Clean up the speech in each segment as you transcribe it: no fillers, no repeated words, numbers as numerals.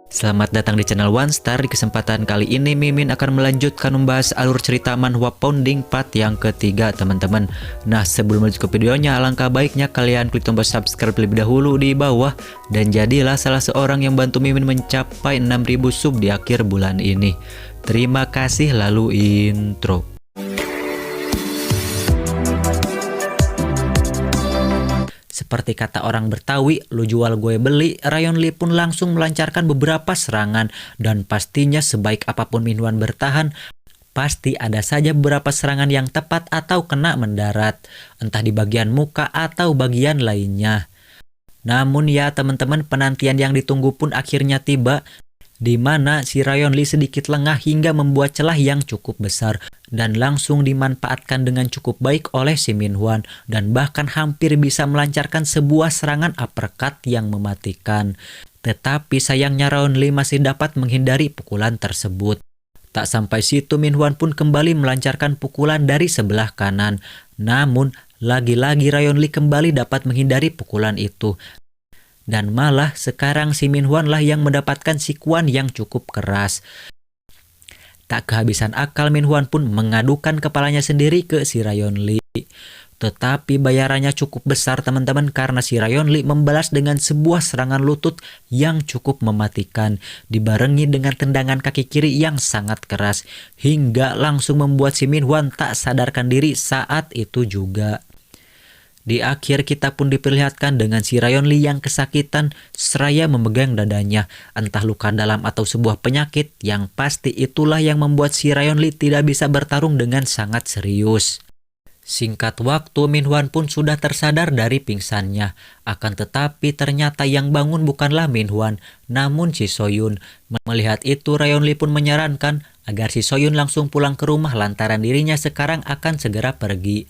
Selamat datang di channel One Star. Di kesempatan kali ini Mimin akan melanjutkan membahas alur cerita manhwa Pounding part yang ketiga, teman-teman. Nah, sebelum lanjut ke videonya, alangkah baiknya kalian klik tombol subscribe terlebih dahulu di bawah dan jadilah salah seorang yang bantu Mimin mencapai 6.000 sub di akhir bulan ini. Terima kasih, lalu intro. Seperti kata orang Betawi, lu jual gue beli, Rayon Lee pun langsung melancarkan beberapa serangan. Dan pastinya sebaik apapun Minhwan bertahan, pasti ada saja beberapa serangan yang tepat atau kena mendarat. Entah di bagian muka atau bagian lainnya. Namun ya teman-teman, penantian yang ditunggu pun akhirnya tiba. Di mana si Rayon Lee sedikit lengah hingga membuat celah yang cukup besar dan langsung dimanfaatkan dengan cukup baik oleh si Minhwan dan bahkan hampir bisa melancarkan sebuah serangan uppercut yang mematikan. Tetapi sayangnya Rayon Lee masih dapat menghindari pukulan tersebut. Tak sampai situ Minhwan pun kembali melancarkan pukulan dari sebelah kanan. Namun lagi-lagi Rayon Lee kembali dapat menghindari pukulan itu. Dan malah sekarang si Minhwan lah yang mendapatkan sikuan yang cukup keras. Tak kehabisan akal, Minhwan pun mengadukan kepalanya sendiri ke si Rayon Lee. Tetapi bayarannya cukup besar teman-teman, karena si Rayon Lee membalas dengan sebuah serangan lutut yang cukup mematikan. Dibarengi dengan tendangan kaki kiri yang sangat keras. Hingga langsung membuat si Minhwan tak sadarkan diri saat itu juga. Di akhir kita pun diperlihatkan dengan si Rayon Lee yang kesakitan seraya memegang dadanya. Entah luka dalam atau sebuah penyakit, yang pasti itulah yang membuat si Rayon Lee tidak bisa bertarung dengan sangat serius. Singkat waktu Minhwan pun sudah tersadar dari pingsannya. Akan tetapi ternyata yang bangun bukanlah Minhwan, namun si Soyun. Melihat itu Rayon Lee pun menyarankan agar si Soyun langsung pulang ke rumah lantaran dirinya sekarang akan segera pergi.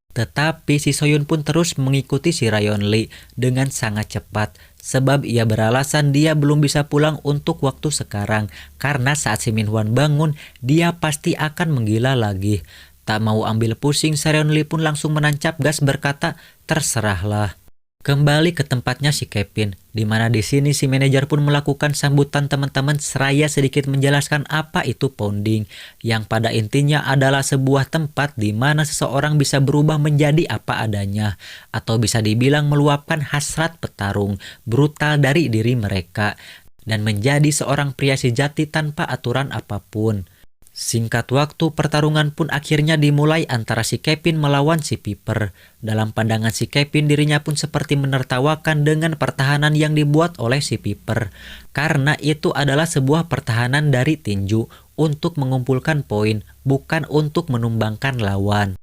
Tetapi si Soyun pun terus mengikuti si Rayon Lee dengan sangat cepat. Sebab ia beralasan dia belum bisa pulang untuk waktu sekarang. Karena saat si Minhwan bangun, dia pasti akan menggila lagi. Tak mau ambil pusing, si Rayon Lee pun langsung menancap gas berkata, terserahlah. Kembali ke tempatnya si Kevin, di mana di sini si manajer pun melakukan sambutan teman-teman seraya sedikit menjelaskan apa itu pounding, yang pada intinya adalah sebuah tempat di mana seseorang bisa berubah menjadi apa adanya, atau bisa dibilang meluapkan hasrat petarung brutal dari diri mereka dan menjadi seorang pria sejati tanpa aturan apapun. Singkat waktu, pertarungan pun akhirnya dimulai antara si Kevin melawan si Piper. Dalam pandangan si Kevin, dirinya pun seperti menertawakan dengan pertahanan yang dibuat oleh si Piper. Karena itu adalah sebuah pertahanan dari tinju untuk mengumpulkan poin, bukan untuk menumbangkan lawan.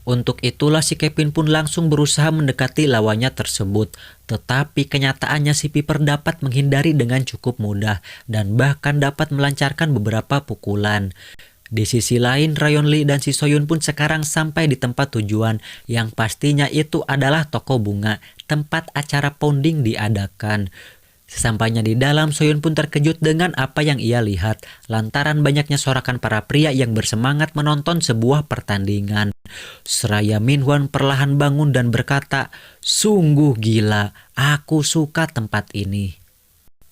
Untuk itulah si Kevin pun langsung berusaha mendekati lawannya tersebut. Tetapi kenyataannya si Piper dapat menghindari dengan cukup mudah dan bahkan dapat melancarkan beberapa pukulan. Di sisi lain, Rayon Lee dan si Soyun pun sekarang sampai di tempat tujuan yang pastinya itu adalah toko bunga, tempat acara pounding diadakan. Sesampainya di dalam, Soyun pun terkejut dengan apa yang ia lihat, lantaran banyaknya sorakan para pria yang bersemangat menonton sebuah pertandingan. Seraya Minhwan perlahan bangun dan berkata, "Sungguh gila, aku suka tempat ini."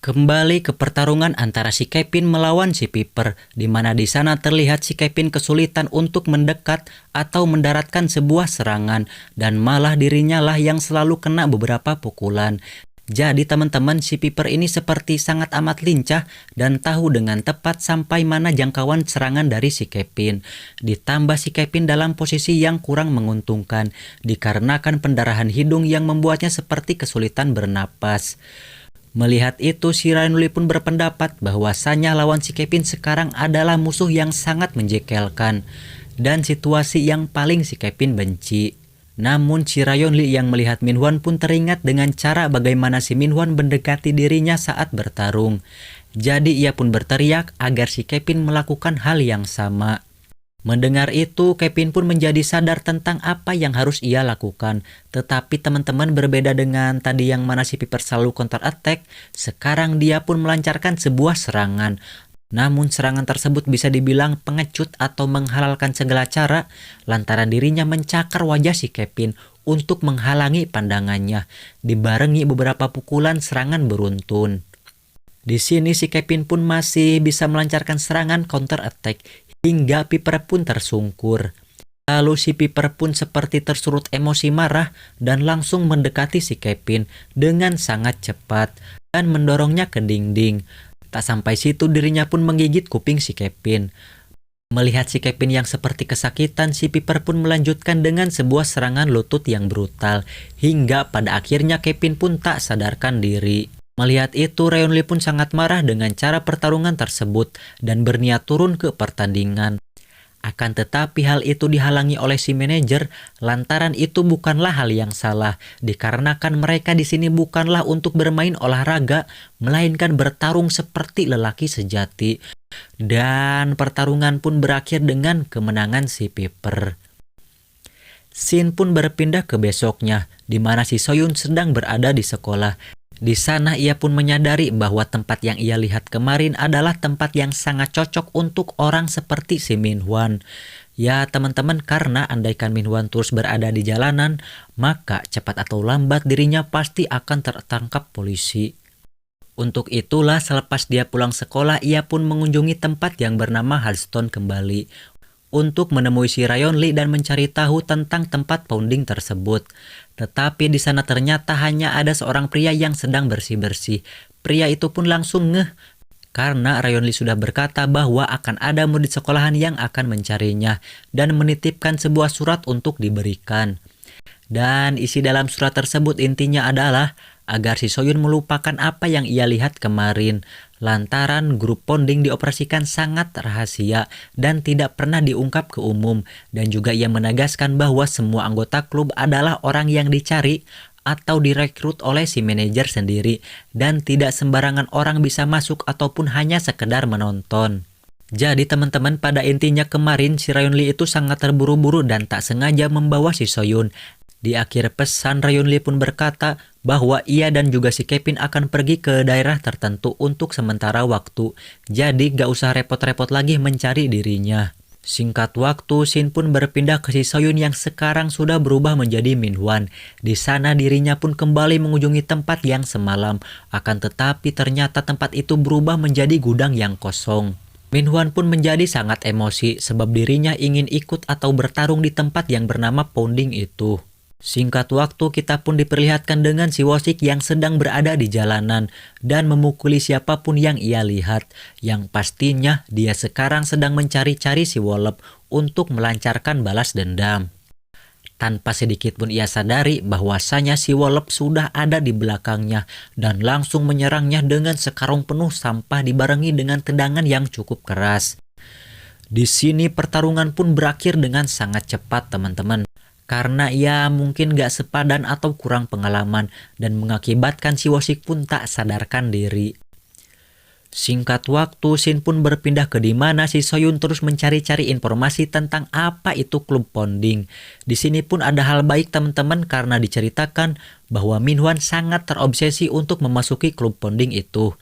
Kembali ke pertarungan antara si Kevin melawan si Piper, di mana di sana terlihat si Kevin kesulitan untuk mendekat atau mendaratkan sebuah serangan, dan malah dirinya lah yang selalu kena beberapa pukulan. Jadi teman-teman, si Piper ini seperti sangat amat lincah dan tahu dengan tepat sampai mana jangkauan serangan dari si Kevin. Ditambah si Kevin dalam posisi yang kurang menguntungkan, dikarenakan pendarahan hidung yang membuatnya seperti kesulitan bernapas. Melihat itu, si Rayon Lee pun berpendapat bahwasanya lawan si Kevin sekarang adalah musuh yang sangat menjekelkan dan situasi yang paling si Kevin benci. Namun si Rayon Lee yang melihat Minhwan pun teringat dengan cara bagaimana si Minhwan mendekati dirinya saat bertarung. Jadi ia pun berteriak agar si Kevin melakukan hal yang sama. Mendengar itu, Kevin pun menjadi sadar tentang apa yang harus ia lakukan. Tetapi teman-teman, berbeda dengan tadi yang mana si Piper selalu counter attack, sekarang dia pun melancarkan sebuah serangan. Namun serangan tersebut bisa dibilang pengecut atau menghalalkan segala cara, lantaran dirinya mencakar wajah si Kevin untuk menghalangi pandangannya, dibarengi beberapa pukulan serangan beruntun. Di sini si Kevin pun masih bisa melancarkan serangan counter attack hingga Piper pun tersungkur. Lalu si Piper pun seperti tersurut emosi marah dan langsung mendekati si Kevin dengan sangat cepat dan mendorongnya ke dinding. Tak sampai situ dirinya pun menggigit kuping si Kevin. Melihat si Kevin yang seperti kesakitan, si Piper pun melanjutkan dengan sebuah serangan lutut yang brutal. Hingga pada akhirnya Kevin pun tak sadarkan diri. Melihat itu, Ryan Lee pun sangat marah dengan cara pertarungan tersebut dan berniat turun ke pertandingan. Akan tetapi hal itu dihalangi oleh si manajer lantaran itu bukanlah hal yang salah, dikarenakan mereka di sini bukanlah untuk bermain olahraga, melainkan bertarung seperti lelaki sejati. Dan pertarungan pun berakhir dengan kemenangan si Piper. Scene pun berpindah ke besoknya, di mana si Soyun sedang berada di sekolah. Di sana ia pun menyadari bahwa tempat yang ia lihat kemarin adalah tempat yang sangat cocok untuk orang seperti si Min Hwan. Ya teman-teman, karena andaikan Min Hwan terus berada di jalanan, maka cepat atau lambat dirinya pasti akan tertangkap polisi. Untuk itulah selepas dia pulang sekolah, ia pun mengunjungi tempat yang bernama Hardstone kembali untuk menemui si Ryan Lee dan mencari tahu tentang tempat pounding tersebut. Tetapi di sana ternyata hanya ada seorang pria yang sedang bersih-bersih. Pria itu pun langsung ngeh karena Ryan Lee sudah berkata bahwa akan ada murid sekolahan yang akan mencarinya dan menitipkan sebuah surat untuk diberikan. Dan isi dalam surat tersebut intinya adalah agar si Soyun melupakan apa yang ia lihat kemarin, lantaran grup pounding dioperasikan sangat rahasia dan tidak pernah diungkap ke umum, dan juga ia menegaskan bahwa semua anggota klub adalah orang yang dicari atau direkrut oleh si manajer sendiri dan tidak sembarangan orang bisa masuk ataupun hanya sekedar menonton. Jadi teman-teman, pada intinya kemarin si Ryan Lee itu sangat terburu-buru dan tak sengaja membawa si Soyun. Di akhir pesan, Ryan Lee pun berkata bahwa ia dan juga si Kevin akan pergi ke daerah tertentu untuk sementara waktu. Jadi gak usah repot-repot lagi mencari dirinya. Singkat waktu, Shin pun berpindah ke si Soyun yang sekarang sudah berubah menjadi Min Hwan. Di sana dirinya pun kembali mengunjungi tempat yang semalam. Akan tetapi ternyata tempat itu berubah menjadi gudang yang kosong. Min Hwan pun menjadi sangat emosi sebab dirinya ingin ikut atau bertarung di tempat yang bernama pounding itu. Singkat waktu, kita pun diperlihatkan dengan si Woo-sik yang sedang berada di jalanan dan memukuli siapapun yang ia lihat. Yang pastinya dia sekarang sedang mencari-cari si Wolop untuk melancarkan balas dendam. Tanpa sedikit pun ia sadari bahwasanya si Wolop sudah ada di belakangnya dan langsung menyerangnya dengan sekarung penuh sampah dibarengi dengan tendangan yang cukup keras. Di sini pertarungan pun berakhir dengan sangat cepat teman-teman. Karena ia mungkin gak sepadan atau kurang pengalaman dan mengakibatkan si Woo-sik pun tak sadarkan diri. Singkat waktu, Shin pun berpindah ke dimana si Soyun terus mencari-cari informasi tentang apa itu klub pounding. Di sini pun ada hal baik teman-teman karena diceritakan bahwa Min Hwan sangat terobsesi untuk memasuki klub pounding itu.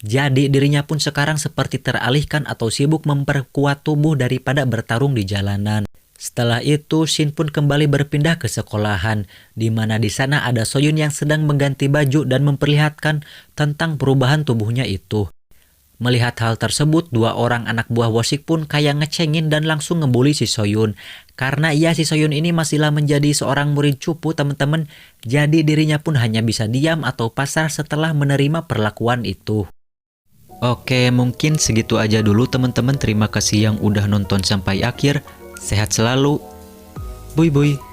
Jadi dirinya pun sekarang seperti teralihkan atau sibuk memperkuat tubuh daripada bertarung di jalanan. Setelah itu, Shin pun kembali berpindah ke sekolahan, di mana di sana ada Soyun yang sedang mengganti baju dan memperlihatkan tentang perubahan tubuhnya itu. Melihat hal tersebut, dua orang anak buah Woo-sik pun kayak ngecengin dan langsung ngebully si Soyun. Karena si Soyun ini masihlah menjadi seorang murid cupu teman-teman, jadi dirinya pun hanya bisa diam atau pasrah setelah menerima perlakuan itu. Oke, mungkin segitu aja dulu teman-teman. Terima kasih yang udah nonton sampai akhir. Sehat selalu. Bye bye.